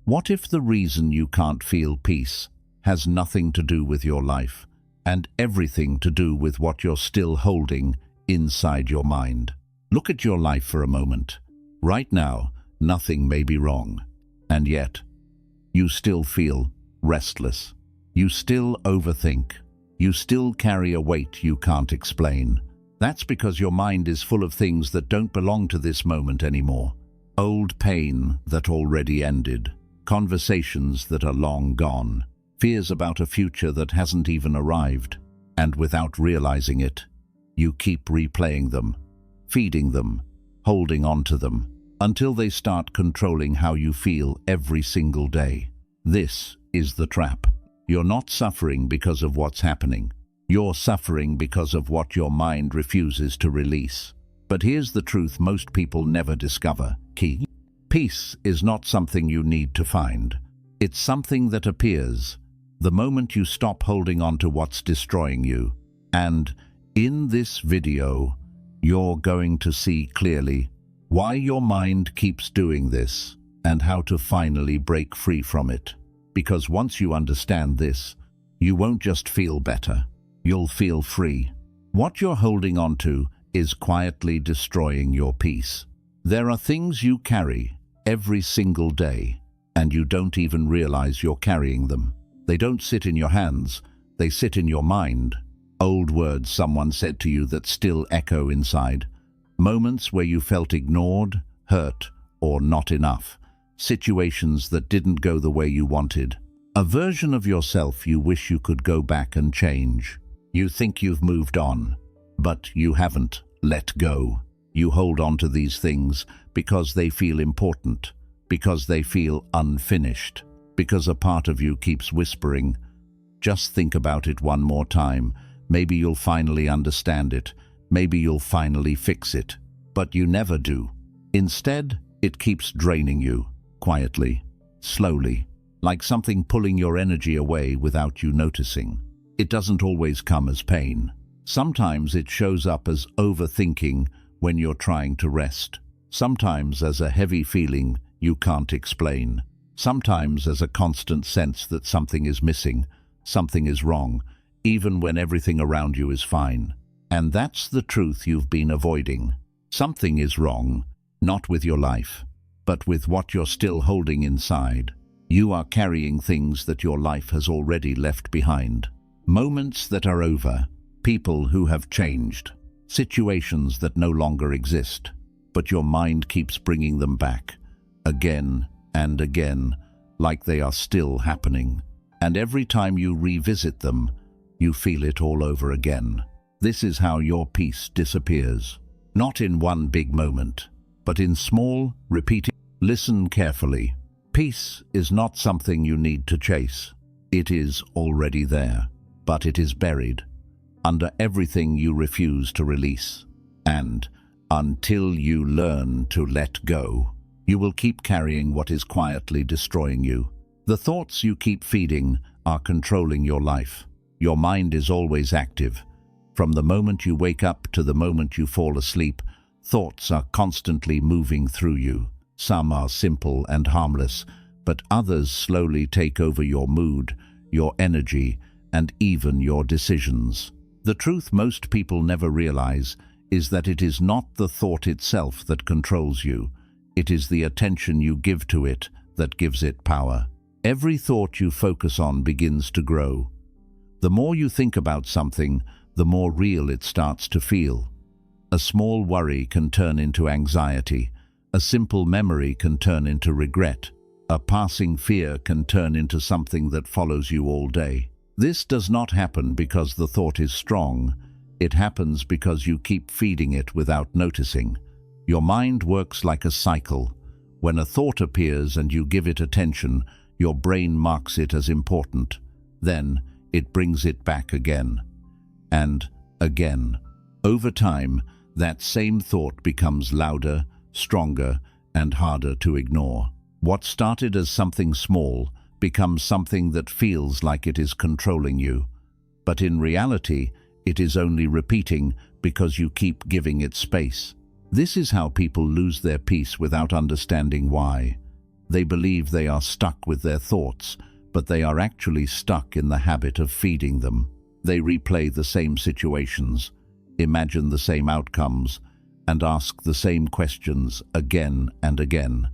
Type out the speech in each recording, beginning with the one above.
What if the reason you can't feel peace has nothing to do with your life and everything to do with what you're still holding inside your mind? Look at your life for a moment. Right now, nothing may be wrong, and yet you still feel restless. You still overthink. You still carry a weight you can't explain. That's because your mind is full of things that don't belong to this moment anymore. Old pain that already ended, conversations that are long gone, fears about a future that hasn't even arrived. And without realizing it, you keep replaying them, feeding them, holding on to them, until they start controlling how you feel every single day. This is the trap. You're not suffering because of what's happening. You're suffering because of what your mind refuses to release. But here's the truth most people never discover. Key. Peace is not something you need to find. It's something that appears the moment you stop holding on to what's destroying you. And in this video, you're going to see clearly why your mind keeps doing this and how to finally break free from it. Because once you understand this, you won't just feel better, you'll feel free. What you're holding on to is quietly destroying your peace. There are things you carry every single day, and you don't even realize you're carrying them. They don't sit in your hands, they sit in your mind. Old words someone said to you that still echo inside. Moments where you felt ignored, hurt, or not enough. Situations that didn't go the way you wanted. A version of yourself you wish you could go back and change. You think you've moved on, but you haven't let go. You hold on to these things because they feel important, because they feel unfinished, because a part of you keeps whispering, just think about it one more time, maybe you'll finally understand it, maybe you'll finally fix it. But you never do. Instead, it keeps draining you, quietly, slowly, like something pulling your energy away without you noticing. It doesn't always come as pain. Sometimes it shows up as overthinking when you're trying to rest. Sometimes as a heavy feeling you can't explain. Sometimes as a constant sense that something is missing, something is wrong, even when everything around you is fine. And that's the truth you've been avoiding. Something is wrong, not with your life, but with what you're still holding inside. You are carrying things that your life has already left behind. Moments that are over, people who have changed, situations that no longer exist, but your mind keeps bringing them back, again and again, like they are still happening. And every time you revisit them, you feel it all over again. This is how your peace disappears. Not in one big moment, but in small, repeating. Listen carefully. Peace is not something you need to chase. It is already there, but it is buried under everything you refuse to release. And until you learn to let go, you will keep carrying what is quietly destroying you. The thoughts you keep feeding are controlling your life. Your mind is always active. From the moment you wake up to the moment you fall asleep, thoughts are constantly moving through you. Some are simple and harmless, but others slowly take over your mood, your energy, and even your decisions. The truth most people never realize is that it is not the thought itself that controls you. It is the attention you give to it that gives it power. Every thought you focus on begins to grow. The more you think about something, the more real it starts to feel. A small worry can turn into anxiety. A simple memory can turn into regret. A passing fear can turn into something that follows you all day. This does not happen because the thought is strong. It happens because you keep feeding it without noticing. Your mind works like a cycle. When a thought appears and you give it attention, your brain marks it as important. Then it brings it back again and again. Over time, that same thought becomes louder, stronger, and harder to ignore. What started as something small becomes something that feels like it is controlling you. But in reality, it is only repeating because you keep giving it space. This is how people lose their peace without understanding why. They believe they are stuck with their thoughts, but they are actually stuck in the habit of feeding them. They replay the same situations, imagine the same outcomes, and ask the same questions again and again.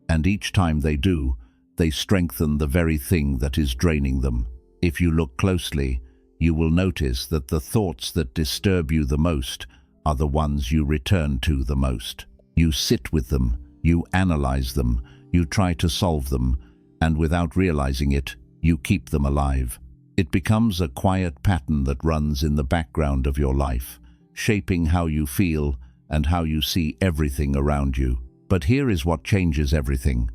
And each time they do, they strengthen the very thing that is draining them. If you look closely, you will notice that the thoughts that disturb you the most are the ones you return to the most. You sit with them, you analyze them, you try to solve them, and without realizing it, you keep them alive. It becomes a quiet pattern that runs in the background of your life, shaping how you feel and how you see everything around you. But here is what changes everything.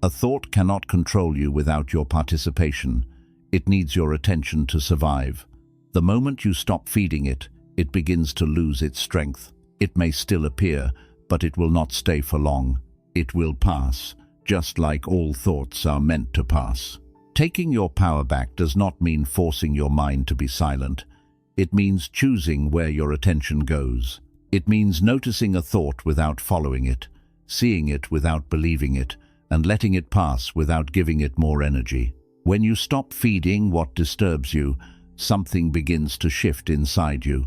A thought cannot control you without your participation. It needs your attention to survive. The moment you stop feeding it, it begins to lose its strength. It may still appear, but it will not stay for long. It will pass, just like all thoughts are meant to pass. Taking your power back does not mean forcing your mind to be silent. It means choosing where your attention goes. It means noticing a thought without following it, seeing it without believing it, and letting it pass without giving it more energy. When you stop feeding what disturbs you, something begins to shift inside you.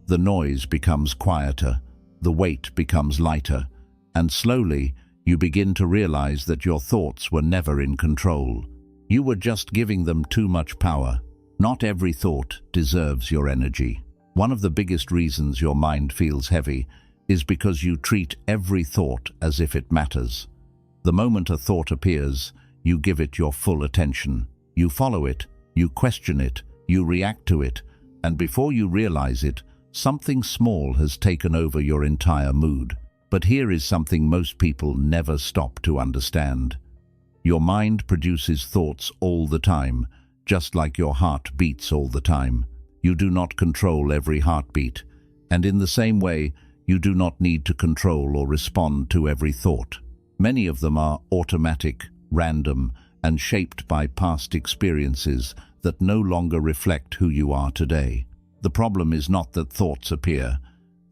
The noise becomes quieter, the weight becomes lighter, and slowly you begin to realize that your thoughts were never in control. You were just giving them too much power. Not every thought deserves your energy. One of the biggest reasons your mind feels heavy is because you treat every thought as if it matters. The moment a thought appears, you give it your full attention. You follow it, you question it, you react to it, and before you realize it, something small has taken over your entire mood. But here is something most people never stop to understand. Your mind produces thoughts all the time, just like your heart beats all the time. You do not control every heartbeat, and in the same way, you do not need to control or respond to every thought. Many of them are automatic, random, and shaped by past experiences that no longer reflect who you are today. The problem is not that thoughts appear.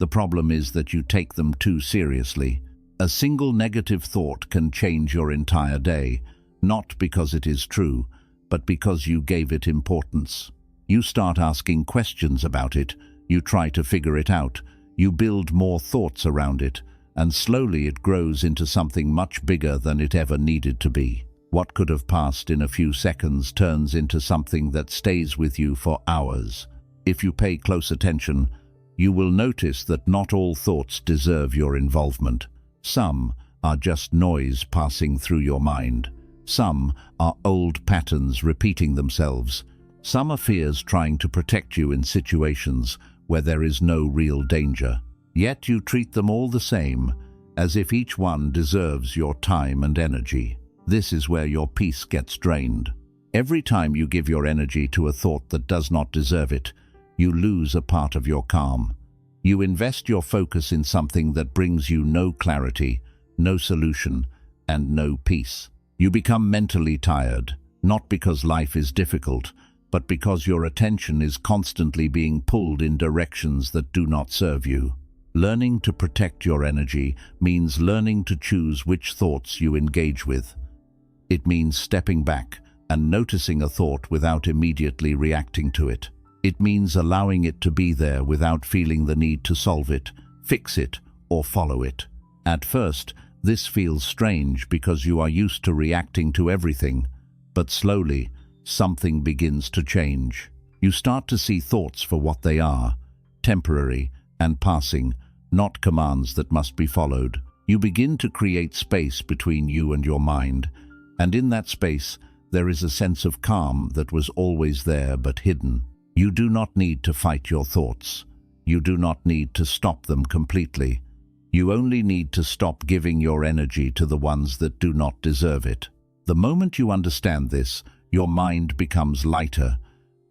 The problem is that you take them too seriously. A single negative thought can change your entire day, not because it is true, but because you gave it importance. You start asking questions about it, you try to figure it out, you build more thoughts around it, and slowly it grows into something much bigger than it ever needed to be. What could have passed in a few seconds turns into something that stays with you for hours. If you pay close attention, you will notice that not all thoughts deserve your involvement. Some are just noise passing through your mind. Some are old patterns repeating themselves. Some are fears trying to protect you in situations where there is no real danger. Yet you treat them all the same, as if each one deserves your time and energy. This is where your peace gets drained. Every time you give your energy to a thought that does not deserve it, you lose a part of your calm. You invest your focus in something that brings you no clarity, no solution, and no peace. You become mentally tired, not because life is difficult, but because your attention is constantly being pulled in directions that do not serve you. Learning to protect your energy means learning to choose which thoughts you engage with. It means stepping back and noticing a thought without immediately reacting to it. It means allowing it to be there without feeling the need to solve it, fix it, or follow it. At first, this feels strange because you are used to reacting to everything, but slowly, something begins to change. You start to see thoughts for what they are, temporary and passing, not commands that must be followed. You begin to create space between you and your mind, and in that space, there is a sense of calm that was always there but hidden. You do not need to fight your thoughts. You do not need to stop them completely. You only need to stop giving your energy to the ones that do not deserve it. The moment you understand this, your mind becomes lighter,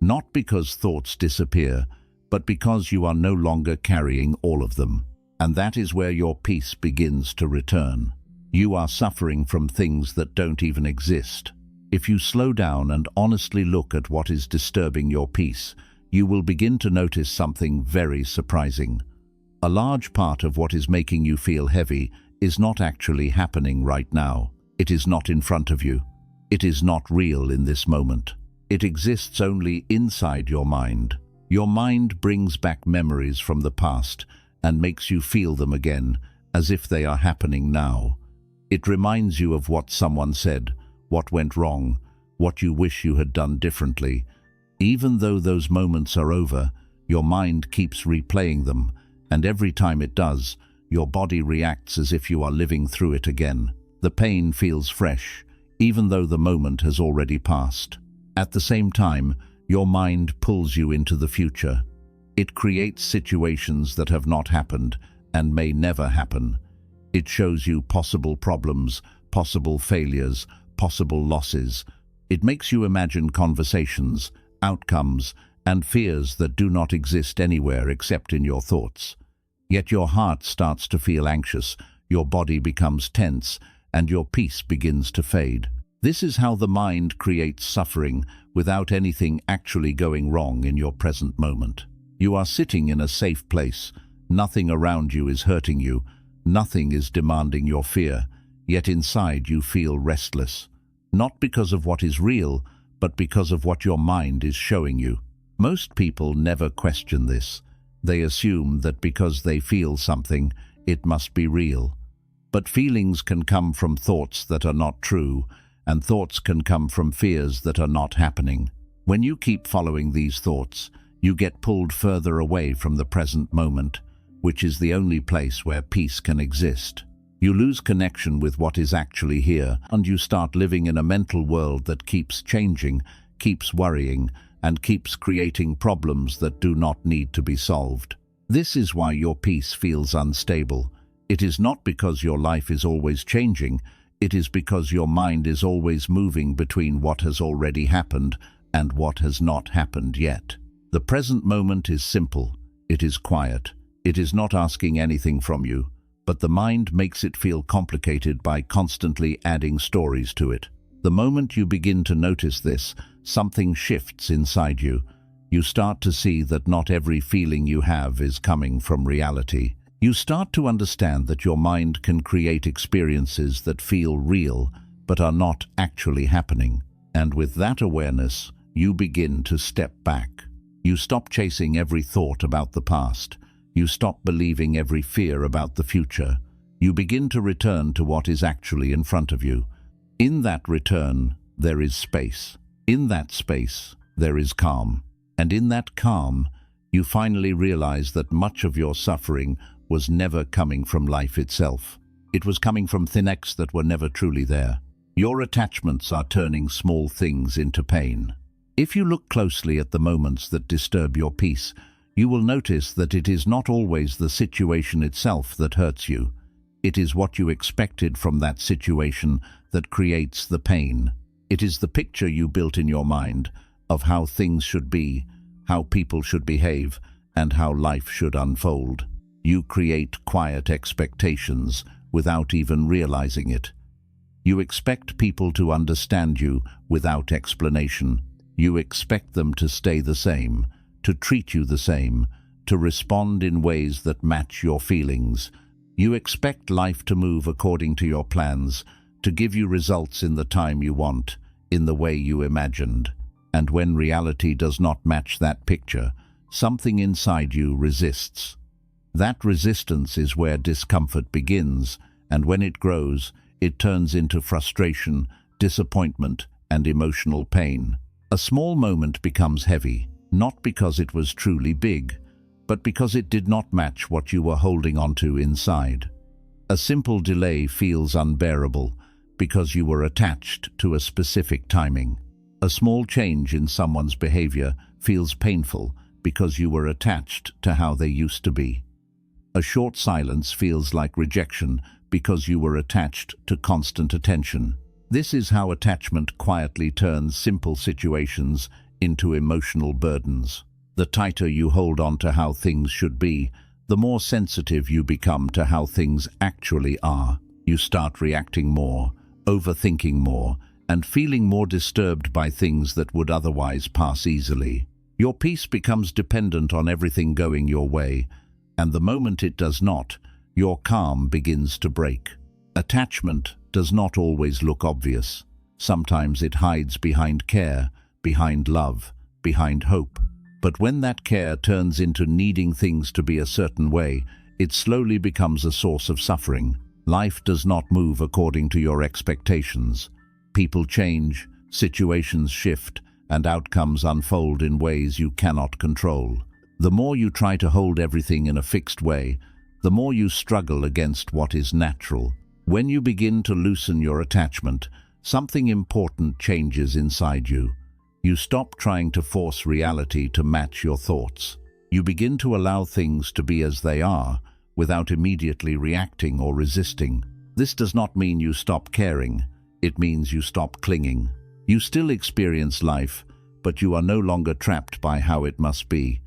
not because thoughts disappear, but because you are no longer carrying all of them. And that is where your peace begins to return. You are suffering from things that don't even exist. If you slow down and honestly look at what is disturbing your peace, you will begin to notice something very surprising. A large part of what is making you feel heavy is not actually happening right now. It is not in front of you. It is not real in this moment. It exists only inside your mind. Your mind brings back memories from the past and makes you feel them again, as if they are happening now. It reminds you of what someone said, what went wrong, what you wish you had done differently. Even though those moments are over, your mind keeps replaying them, and every time it does, your body reacts as if you are living through it again. The pain feels fresh, even though the moment has already passed. At the same time, your mind pulls you into the future. It creates situations that have not happened and may never happen. It shows you possible problems, possible failures, possible losses. It makes you imagine conversations, outcomes, and fears that do not exist anywhere except in your thoughts. Yet your heart starts to feel anxious, your body becomes tense, and your peace begins to fade. This is how the mind creates suffering without anything actually going wrong in your present moment. You are sitting in a safe place. Nothing around you is hurting you. Nothing is demanding your fear. Yet inside you feel restless. Not because of what is real, but because of what your mind is showing you. Most people never question this. They assume that because they feel something, it must be real. But feelings can come from thoughts that are not true, and thoughts can come from fears that are not happening. When you keep following these thoughts, you get pulled further away from the present moment, which is the only place where peace can exist. You lose connection with what is actually here, and you start living in a mental world that keeps changing, keeps worrying, and keeps creating problems that do not need to be solved. This is why your peace feels unstable. It is not because your life is always changing, it is because your mind is always moving between what has already happened and what has not happened yet. The present moment is simple, it is quiet, it is not asking anything from you, but the mind makes it feel complicated by constantly adding stories to it. The moment you begin to notice this, something shifts inside you. You start to see that not every feeling you have is coming from reality. You start to understand that your mind can create experiences that feel real, but are not actually happening. And with that awareness, you begin to step back. You stop chasing every thought about the past. You stop believing every fear about the future. You begin to return to what is actually in front of you. In that return, there is space. In that space, there is calm. And in that calm, you finally realize that much of your suffering was never coming from life itself. It was coming from things that were never truly there. Your attachments are turning small things into pain. If you look closely at the moments that disturb your peace, you will notice that it is not always the situation itself that hurts you. It is what you expected from that situation that creates the pain. It is the picture you built in your mind of how things should be, how people should behave, and how life should unfold. You create quiet expectations without even realizing it. You expect people to understand you without explanation. You expect them to stay the same, to treat you the same, to respond in ways that match your feelings. You expect life to move according to your plans, to give you results in the time you want, in the way you imagined. And when reality does not match that picture, something inside you resists. That resistance is where discomfort begins, and when it grows, it turns into frustration, disappointment, and emotional pain. A small moment becomes heavy, not because it was truly big, but because it did not match what you were holding onto inside. A simple delay feels unbearable because you were attached to a specific timing. A small change in someone's behavior feels painful because you were attached to how they used to be. A short silence feels like rejection because you were attached to constant attention. This is how attachment quietly turns simple situations into emotional burdens. The tighter you hold on to how things should be, the more sensitive you become to how things actually are. You start reacting more, overthinking more, and feeling more disturbed by things that would otherwise pass easily. Your peace becomes dependent on everything going your way, and the moment it does not, your calm begins to break. Attachment, does not always look obvious. Sometimes it hides behind care, behind love, behind hope. But when that care turns into needing things to be a certain way, it slowly becomes a source of suffering. Life does not move according to your expectations. People change, situations shift, and outcomes unfold in ways you cannot control. The more you try to hold everything in a fixed way, the more you struggle against what is natural. When you begin to loosen your attachment, something important changes inside you. You stop trying to force reality to match your thoughts. You begin to allow things to be as they are, without immediately reacting or resisting. This does not mean you stop caring. It means you stop clinging. You still experience life, but you are no longer trapped by how it must be.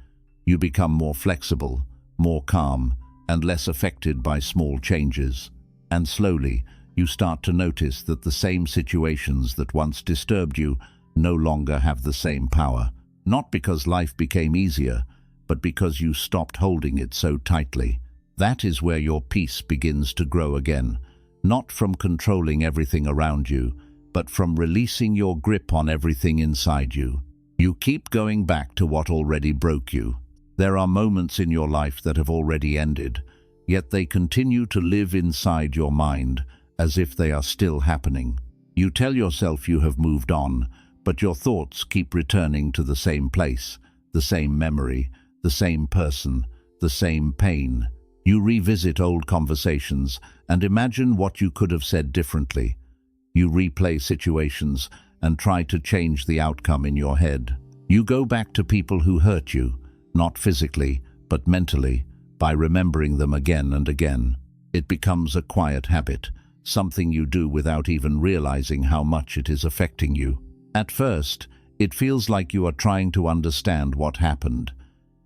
You become more flexible, more calm, and less affected by small changes. And slowly, you start to notice that the same situations that once disturbed you no longer have the same power. Not because life became easier, but because you stopped holding it so tightly. That is where your peace begins to grow again, not from controlling everything around you, but from releasing your grip on everything inside you. You keep going back to what already broke you. There are moments in your life that have already ended, yet they continue to live inside your mind as if they are still happening. You tell yourself you have moved on, but your thoughts keep returning to the same place, the same memory, the same person, the same pain. You revisit old conversations and imagine what you could have said differently. You replay situations and try to change the outcome in your head. You go back to people who hurt you, not physically, but mentally, by remembering them again and again. It becomes a quiet habit, something you do without even realizing how much it is affecting you. At first, it feels like you are trying to understand what happened.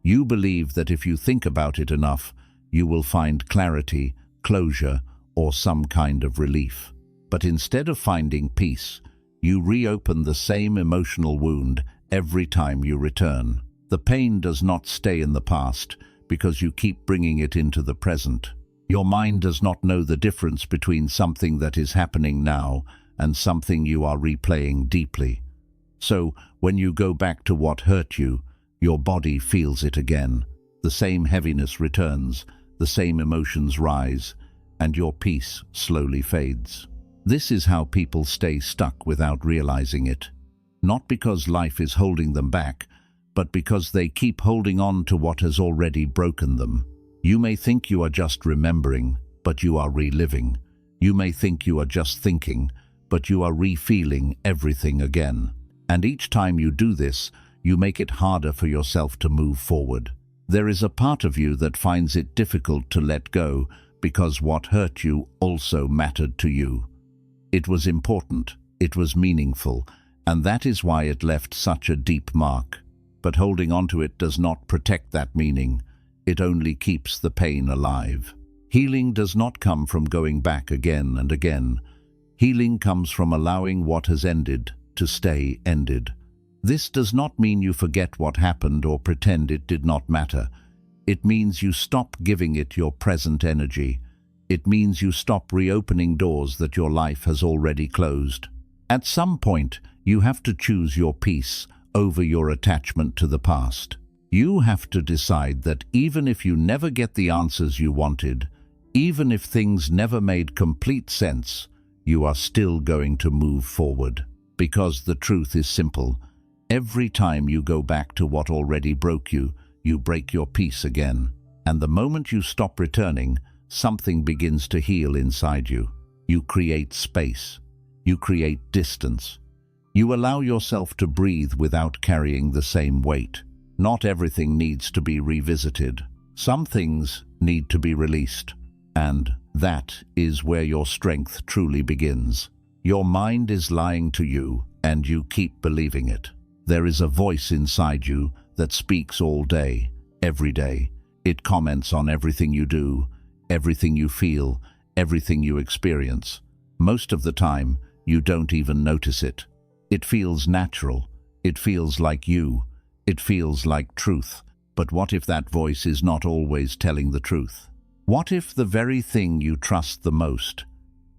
You believe that if you think about it enough, you will find clarity, closure, or some kind of relief. But instead of finding peace, you reopen the same emotional wound every time you return. The pain does not stay in the past because you keep bringing it into the present. Your mind does not know the difference between something that is happening now and something you are replaying deeply. So, when you go back to what hurt you, your body feels it again. The same heaviness returns, the same emotions rise, and your peace slowly fades. This is how people stay stuck without realizing it. Not because life is holding them back, but because they keep holding on to what has already broken them. You may think you are just remembering, but you are reliving. You may think you are just thinking, but you are re-feeling everything again. And each time you do this, you make it harder for yourself to move forward. There is a part of you that finds it difficult to let go because what hurt you also mattered to you. It was important, it was meaningful, and that is why it left such a deep mark. But holding on to it does not protect that meaning. It only keeps the pain alive. Healing does not come from going back again and again. Healing comes from allowing what has ended to stay ended. This does not mean you forget what happened or pretend it did not matter. It means you stop giving it your present energy. It means you stop reopening doors that your life has already closed. At some point, you have to choose your peace over your attachment to the past. You have to decide that even if you never get the answers you wanted, even if things never made complete sense, you are still going to move forward. Because the truth is simple. Every time you go back to what already broke you, you break your peace again. And the moment you stop returning, something begins to heal inside you. You create space. You create distance. You allow yourself to breathe without carrying the same weight. Not everything needs to be revisited. Some things need to be released. And that is where your strength truly begins. Your mind is lying to you, and you keep believing it. There is a voice inside you that speaks all day, every day. It comments on everything you do, everything you feel, everything you experience. Most of the time, you don't even notice it. It feels natural. It feels like you. It feels like truth. But what if that voice is not always telling the truth? What if the very thing you trust the most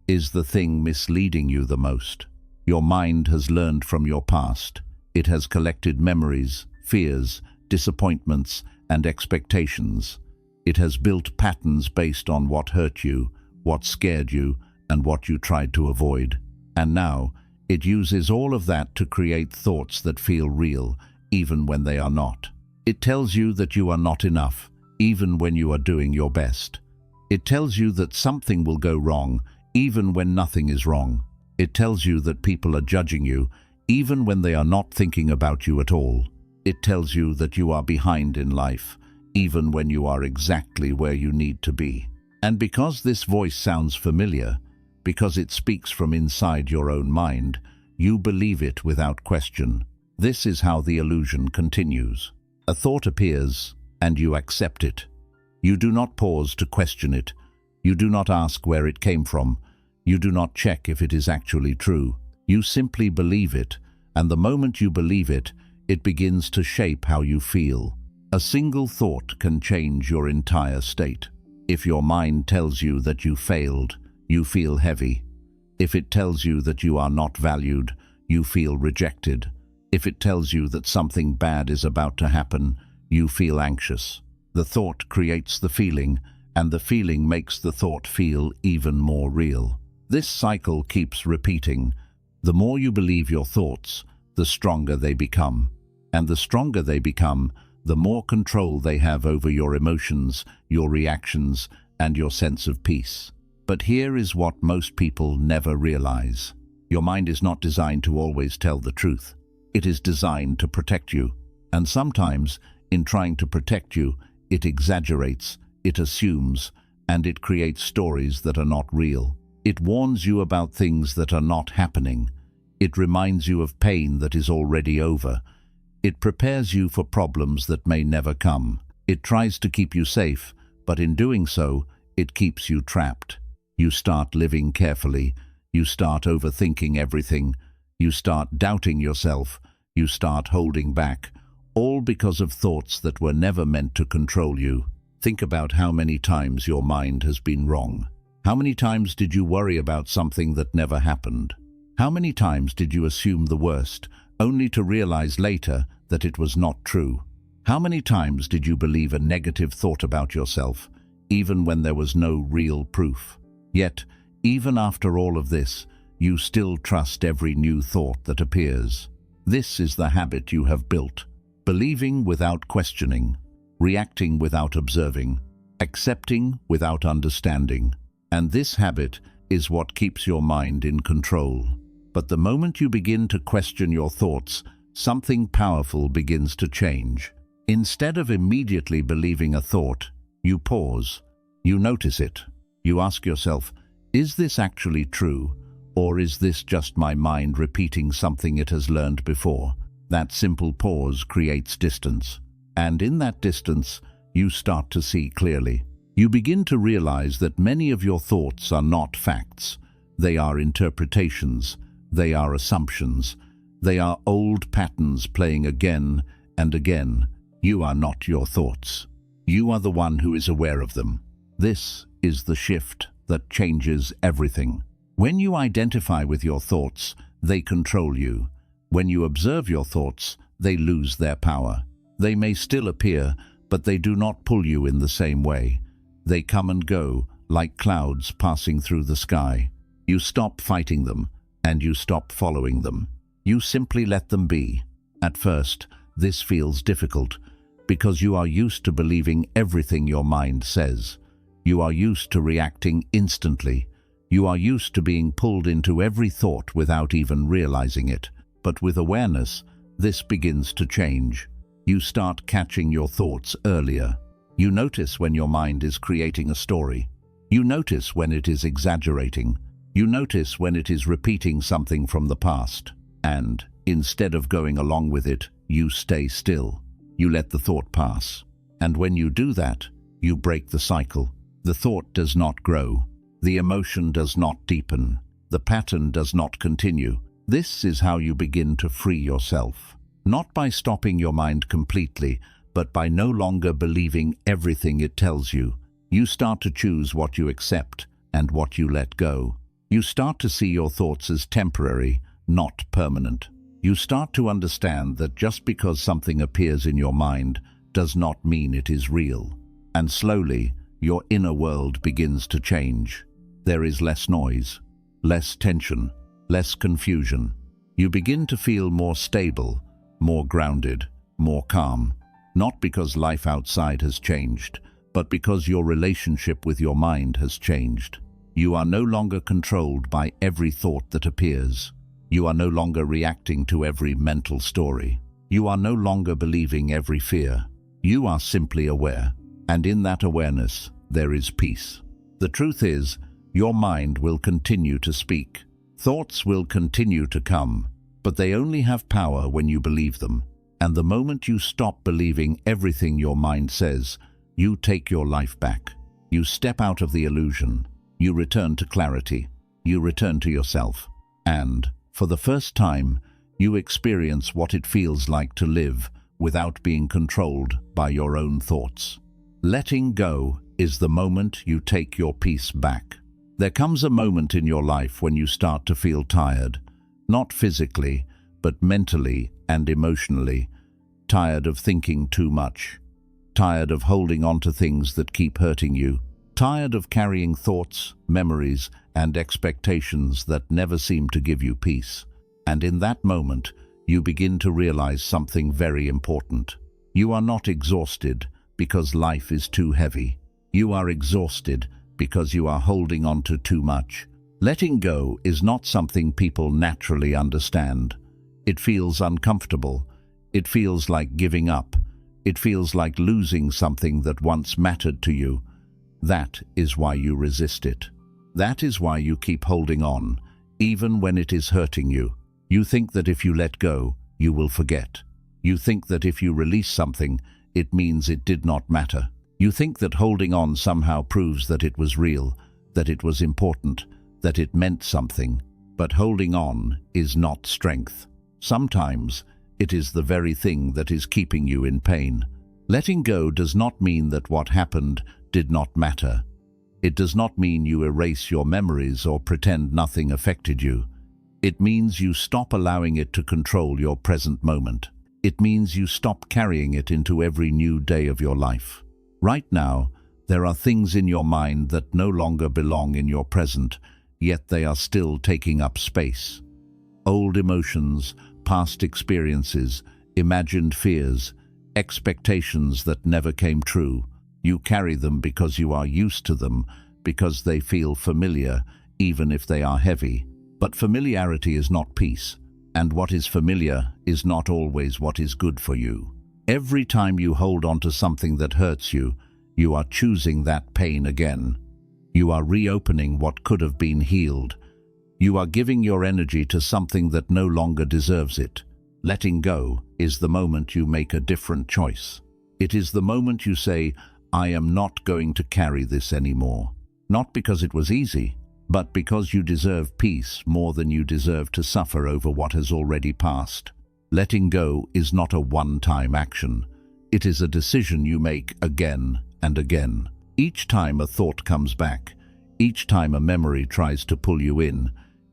is the thing misleading you the most. Your mind has learned from your past. It has collected memories, fears, disappointments, and expectations. It has built patterns based on what hurt you, what scared you, and what you tried to avoid. And now, it uses all of that to create thoughts that feel real, even when they are not. It tells you that you are not enough, even when you are doing your best. It tells you that something will go wrong, even when nothing is wrong. It tells you that people are judging you, even when they are not thinking about you at all. It tells you that you are behind in life, even when you are exactly where you need to be. And because this voice sounds familiar, because it speaks from inside your own mind, you believe it without question. This is how the illusion continues. A thought appears, and you accept it. You do not pause to question it. You do not ask where it came from. You do not check if it is actually true. You simply believe it, and the moment you believe it, it begins to shape how you feel. A single thought can change your entire state. If your mind tells you that you failed, you feel heavy. If it tells you that you are not valued, you feel rejected. If it tells you that something bad is about to happen, you feel anxious. The thought creates the feeling, and the feeling makes the thought feel even more real. This cycle keeps repeating. The more you believe your thoughts, the stronger they become. And the stronger they become, the more control they have over your emotions, your reactions, and your sense of peace. But here is what most people never realize. Your mind is not designed to always tell the truth. It is designed to protect you. And sometimes, in trying to protect you, it exaggerates, it assumes, and it creates stories that are not real. It warns you about things that are not happening. It reminds you of pain that is already over. It prepares you for problems that may never come. It tries to keep you safe, but in doing so, it keeps you trapped. You start living carefully. You start overthinking everything. You start doubting yourself. You start holding back, all because of thoughts that were never meant to control you. Think about how many times your mind has been wrong. How many times did you worry about something that never happened? How many times did you assume the worst, only to realize later that it was not true? How many times did you believe a negative thought about yourself, even when there was no real proof? Yet, even after all of this, you still trust every new thought that appears. This is the habit you have built. Believing without questioning, reacting without observing, accepting without understanding. And this habit is what keeps your mind in control. But the moment you begin to question your thoughts, something powerful begins to change. Instead of immediately believing a thought, you pause. You notice it. You ask yourself, is this actually true? Or is this just my mind repeating something it has learned before? That simple pause creates distance. And in that distance, you start to see clearly. You begin to realize that many of your thoughts are not facts. They are interpretations. They are assumptions. They are old patterns playing again and again. You are not your thoughts. You are the one who is aware of them. This is the shift that changes everything. When you identify with your thoughts, they control you. When you observe your thoughts, they lose their power. They may still appear, but they do not pull you in the same way. They come and go, like clouds passing through the sky. You stop fighting them, and you stop following them. You simply let them be. At first, this feels difficult, because you are used to believing everything your mind says. You are used to reacting instantly. You are used to being pulled into every thought without even realizing it. But with awareness, this begins to change. You start catching your thoughts earlier. You notice when your mind is creating a story. You notice when it is exaggerating. You notice when it is repeating something from the past. And, instead of going along with it, you stay still. You let the thought pass. And when you do that, you break the cycle. The thought does not grow. The emotion does not deepen. The pattern does not continue. This is how you begin to free yourself. Not by stopping your mind completely, but by no longer believing everything it tells you. You start to choose what you accept and what you let go. You start to see your thoughts as temporary, not permanent. You start to understand that just because something appears in your mind does not mean it is real. And slowly, your inner world begins to change. There is less noise, less tension, less confusion. You begin to feel more stable, more grounded, more calm. Not because life outside has changed, but because your relationship with your mind has changed. You are no longer controlled by every thought that appears. You are no longer reacting to every mental story. You are no longer believing every fear. You are simply aware, and in that awareness, there is peace. The truth is, your mind will continue to speak. Thoughts will continue to come, but they only have power when you believe them. And the moment you stop believing everything your mind says, you take your life back. You step out of the illusion. You return to clarity. You return to yourself. And, for the first time, you experience what it feels like to live without being controlled by your own thoughts. Letting go is the moment you take your peace back. There comes a moment in your life when you start to feel tired, not physically, but mentally and emotionally. Tired of thinking too much. Tired of holding on to things that keep hurting you. Tired of carrying thoughts, memories, and expectations that never seem to give you peace. And in that moment, you begin to realize something very important. You are not exhausted because life is too heavy. You are exhausted because you are holding on to too much. Letting go is not something people naturally understand. It feels uncomfortable. It feels like giving up. It feels like losing something that once mattered to you. That is why you resist it. That is why you keep holding on, even when it is hurting you. You think that if you let go, you will forget. You think that if you release something, it means it did not matter. You think that holding on somehow proves that it was real, that it was important, that it meant something. But holding on is not strength. Sometimes it is the very thing that is keeping you in pain. Letting go does not mean that what happened did not matter. It does not mean you erase your memories or pretend nothing affected you. It means you stop allowing it to control your present moment. It means you stop carrying it into every new day of your life. Right now, there are things in your mind that no longer belong in your present, yet they are still taking up space. Old emotions, past experiences, imagined fears, expectations that never came true. You carry them because you are used to them, because they feel familiar, even if they are heavy. But familiarity is not peace, and what is familiar is not always what is good for you. Every time you hold on to something that hurts you, you are choosing that pain again. You are reopening what could have been healed. You are giving your energy to something that no longer deserves it. Letting go is the moment you make a different choice. It is the moment you say, I am not going to carry this anymore. Not because it was easy, but because you deserve peace more than you deserve to suffer over what has already passed. Letting go is not a one-time action. It is a decision you make again and again. Each time a thought comes back, each time a memory tries to pull you in,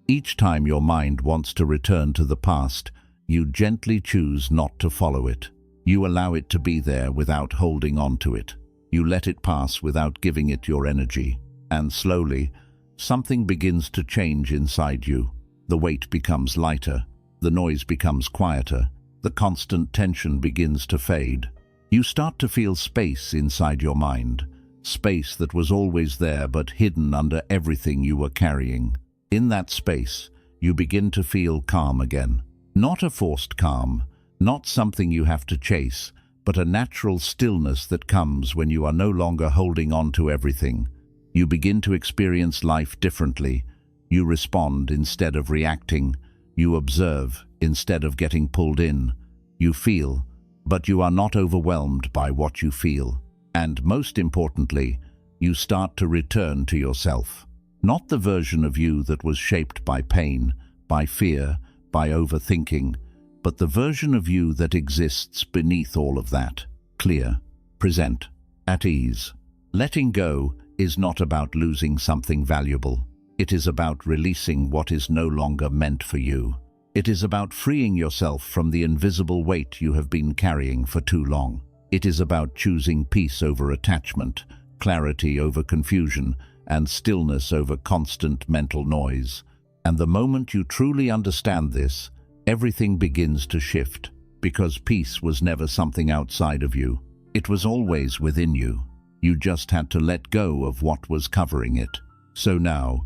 each time your mind wants to return to the past, you gently choose not to follow it. You allow it to be there without holding on to it. You let it pass without giving it your energy. And slowly, something begins to change inside you. The weight becomes lighter. The noise becomes quieter. The constant tension begins to fade. You start to feel space inside your mind. Space that was always there but hidden under everything you were carrying. In that space, you begin to feel calm again. Not a forced calm, not something you have to chase, but a natural stillness that comes when you are no longer holding on to everything. You begin to experience life differently. You respond instead of reacting. You observe instead of getting pulled in. You feel, but you are not overwhelmed by what you feel. And most importantly, you start to return to yourself. Not the version of you that was shaped by pain, by fear, by overthinking, but the version of you that exists beneath all of that, clear, present, at ease. Letting go is not about losing something valuable. It is about releasing what is no longer meant for you. It is about freeing yourself from the invisible weight you have been carrying for too long. It is about choosing peace over attachment, clarity over confusion, and stillness over constant mental noise. And the moment you truly understand this, everything begins to shift, because peace was never something outside of you. It was always within you. You just had to let go of what was covering it. So now,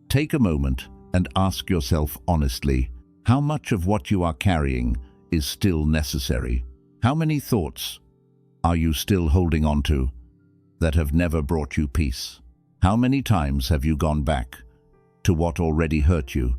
take a moment and ask yourself honestly, how much of what you are carrying is still necessary? How many thoughts are you still holding on to that have never brought you peace? How many times have you gone back to what already hurt you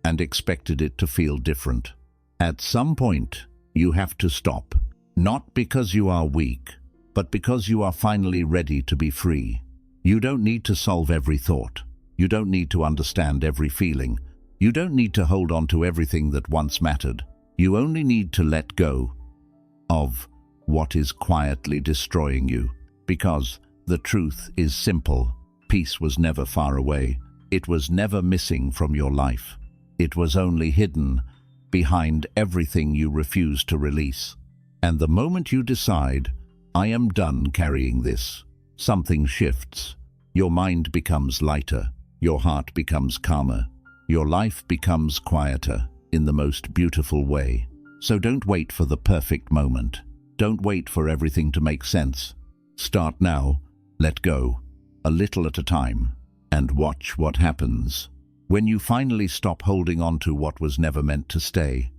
and expected it to feel different? At some point, you have to stop, not because you are weak, but because you are finally ready to be free. You don't need to solve every thought. You don't need to understand every feeling. You don't need to hold on to everything that once mattered. You only need to let go of what is quietly destroying you. Because the truth is simple. Peace was never far away. It was never missing from your life. It was only hidden behind everything you refuse to release. And the moment you decide, I am done carrying this, something shifts. Your mind becomes lighter. Your heart becomes calmer. Your life becomes quieter in the most beautiful way. So don't wait for the perfect moment. Don't wait for everything to make sense. Start now, let go, a little at a time, and watch what happens. When you finally stop holding on to what was never meant to stay,